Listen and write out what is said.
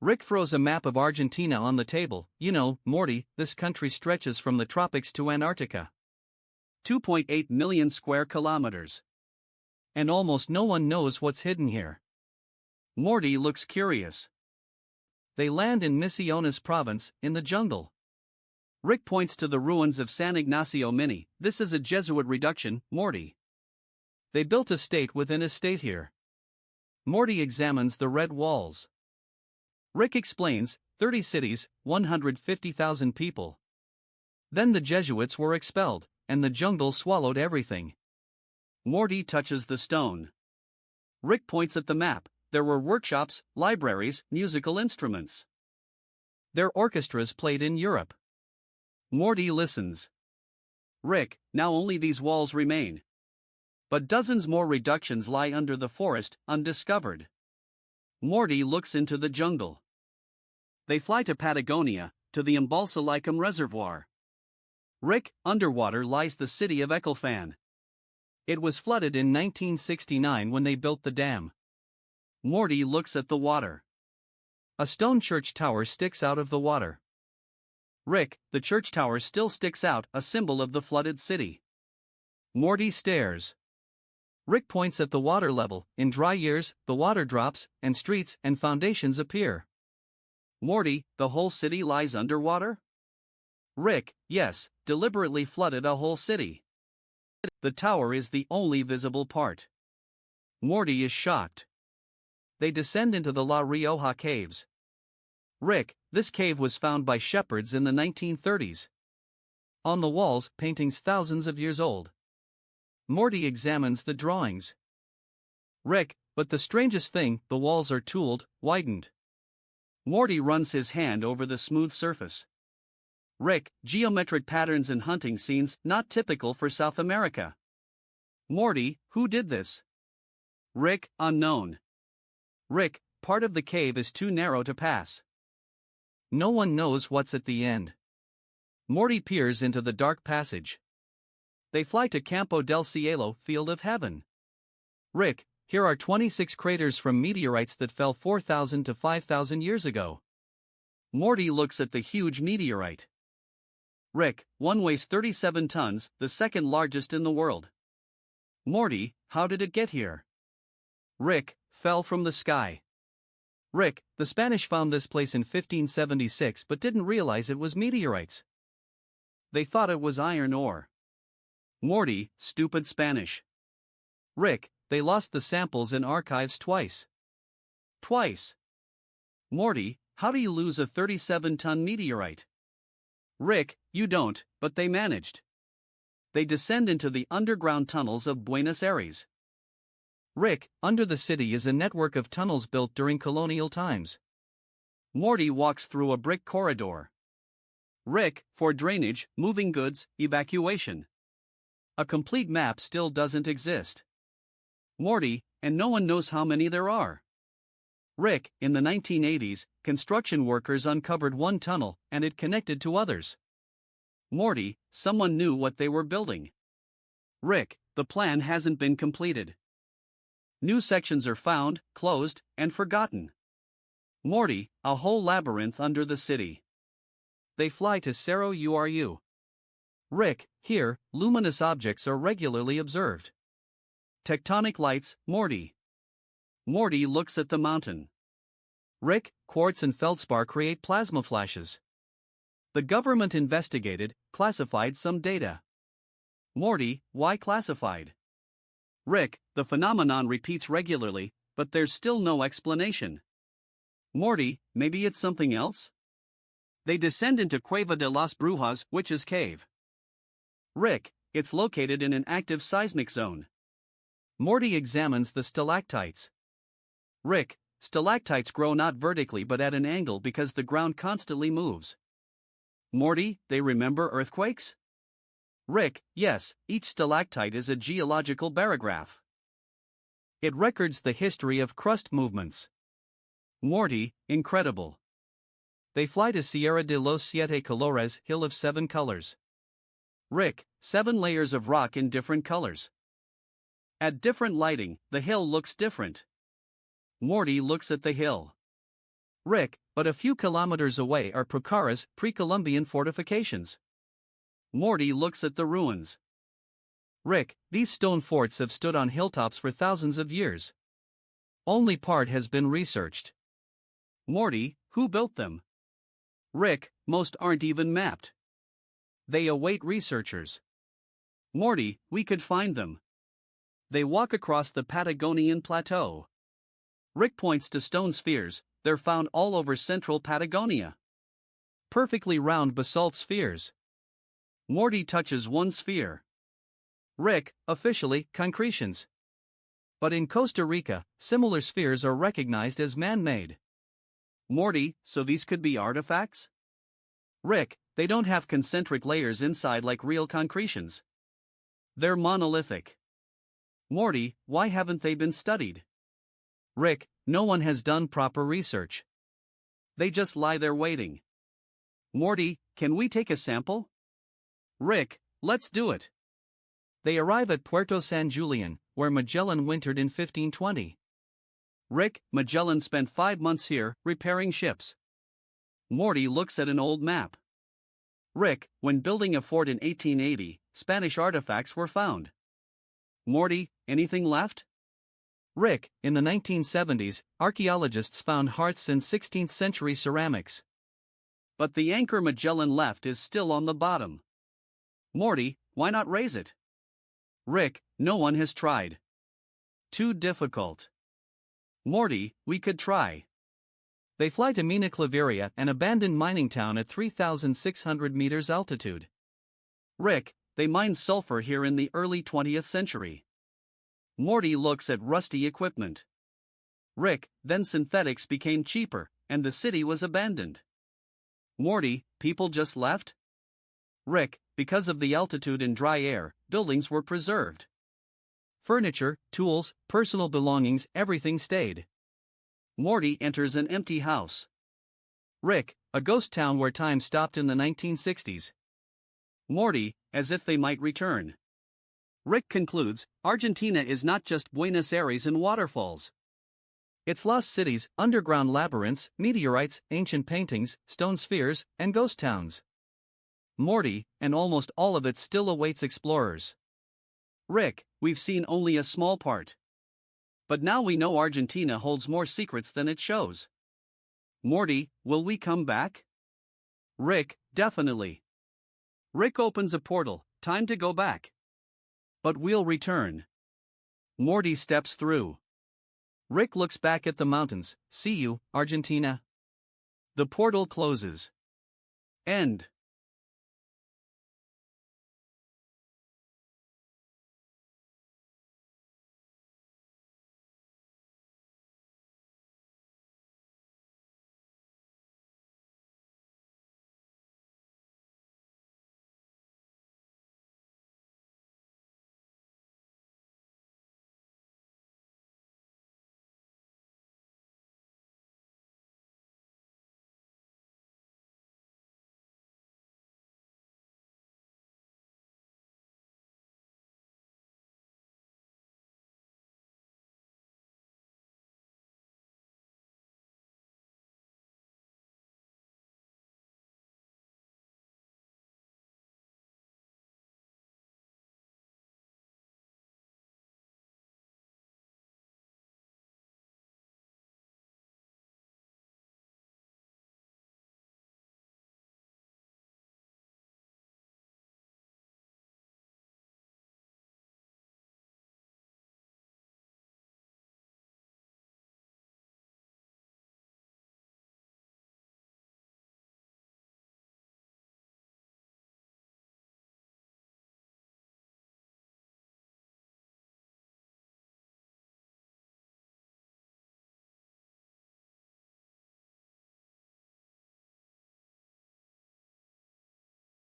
Rick throws a map of Argentina on the table. You know, Morty, this country stretches from the tropics to Antarctica. 2.8 million square kilometers. And almost no one knows what's hidden here. Morty looks curious. They land in Misiones province, in the jungle. Rick points to the ruins of San Ignacio Mini. This is a Jesuit reduction, Morty. They built a state within a state here. Morty examines the red walls. Rick explains, 30 cities, 150,000 people. Then the Jesuits were expelled, and the jungle swallowed everything. Morty touches the stone. Rick points at the map. There were workshops, libraries, musical instruments. Their orchestras played in Europe. Morty listens. Rick, now only these walls remain. But dozens more reductions lie under the forest, undiscovered. Morty looks into the jungle. They fly to Patagonia, to the Embalsalicum Reservoir. Rick, underwater lies the city of Eckelfan. It was flooded in 1969 when they built the dam. Morty looks at the water. A stone church tower sticks out of the water. Rick, the church tower still sticks out, a symbol of the flooded city. Morty stares. Rick points at the water level. In dry years, the water drops, and streets and foundations appear. Morty, the whole city lies underwater? Rick, yes, deliberately flooded a whole city. The tower is the only visible part. Morty is shocked. They descend into the La Rioja caves. Rick, this cave was found by shepherds in the 1930s. On the walls, paintings thousands of years old. Morty examines the drawings. Rick, but the strangest thing, the walls are tooled, widened. Morty runs his hand over the smooth surface. Rick, geometric patterns in hunting scenes, not typical for South America. Morty, who did this? Rick, unknown. Rick, part of the cave is too narrow to pass. No one knows what's at the end. Morty peers into the dark passage. They fly to Campo del Cielo, Field of Heaven. Rick, here are 26 craters from meteorites that fell 4,000 to 5,000 years ago. Morty looks at the huge meteorite. Rick, one weighs 37 tons, the second largest in the world. Morty, how did it get here? Rick, fell from the sky. Rick, the Spanish found this place in 1576 but didn't realize it was meteorites. They thought it was iron ore. Morty, stupid Spanish. Rick, they lost the samples in archives twice. Twice. Morty, how do you lose a 37-ton meteorite? Rick, you don't, but they managed. They descend into the underground tunnels of Buenos Aires. Rick, under the city is a network of tunnels built during colonial times. Morty walks through a brick corridor. Rick, for drainage, moving goods, evacuation. A complete map still doesn't exist. Morty, and no one knows how many there are. Rick, in the 1980s, construction workers uncovered one tunnel, and it connected to others. Morty, someone knew what they were building. Rick, the plan hasn't been completed. New sections are found, closed, and forgotten. Morty, a whole labyrinth under the city. They fly to Cerro Uru. Rick, here, luminous objects are regularly observed. Tectonic lights, Morty. Morty looks at the mountain. Rick, quartz and feldspar create plasma flashes. The government investigated, classified some data. Morty, why classified? Rick, the phenomenon repeats regularly, but there's still no explanation. Morty, maybe it's something else? They descend into Cueva de las Brujas, Witch's Cave. Rick, it's located in an active seismic zone. Morty examines the stalactites. Rick, stalactites grow not vertically but at an angle because the ground constantly moves. Morty, they remember earthquakes? Rick, yes, each stalactite is a geological barograph. It records the history of crust movements. Morty, incredible. They fly to Sierra de los Siete Colores, Hill of Seven Colors. Rick, 7 layers of rock in different colors. At different lighting, the hill looks different. Morty looks at the hill. Rick, but a few kilometers away are Pucarás pre-Columbian fortifications. Morty looks at the ruins. Rick, these stone forts have stood on hilltops for thousands of years. Only part has been researched. Morty, who built them? Rick, most aren't even mapped. They await researchers. Morty, we could find them. They walk across the Patagonian plateau. Rick points to stone spheres, they're found all over central Patagonia. Perfectly round basalt spheres. Morty touches one sphere. Rick, officially, concretions. But in Costa Rica, similar spheres are recognized as man-made. Morty, so these could be artifacts? Rick, they don't have concentric layers inside like real concretions. They're monolithic. Morty, why haven't they been studied? Rick, no one has done proper research. They just lie there waiting. Morty, can we take a sample? Rick, let's do it. They arrive at Puerto San Julian, where Magellan wintered in 1520. Rick, Magellan spent 5 months here, repairing ships. Morty looks at an old map. Rick, when building a fort in 1880, Spanish artifacts were found. Morty, anything left? Rick, in the 1970s, archaeologists found hearths in 16th century ceramics. But the anchor Magellan left is still on the bottom. Morty, why not raise it? Rick, no one has tried. Too difficult. Morty, we could try. They fly to Mina Claveria, an abandoned mining town at 3,600 meters altitude. Rick, they mined sulfur here in the early 20th century. Morty looks at rusty equipment. Rick, then synthetics became cheaper, and the city was abandoned. Morty, people just left? Rick, because of the altitude and dry air, buildings were preserved. Furniture, tools, personal belongings, everything stayed. Morty enters an empty house. Rick, a ghost town where time stopped in the 1960s. Morty, as if they might return. Rick concludes, Argentina is not just Buenos Aires and waterfalls. It's lost cities, underground labyrinths, meteorites, ancient paintings, stone spheres, and ghost towns. Morty, and almost all of it still awaits explorers. Rick, we've seen only a small part. But now we know Argentina holds more secrets than it shows. Morty, will we come back? Rick, definitely. Rick opens a portal, time to go back. But we'll return. Morty steps through. Rick looks back at the mountains, see you, Argentina. The portal closes. End.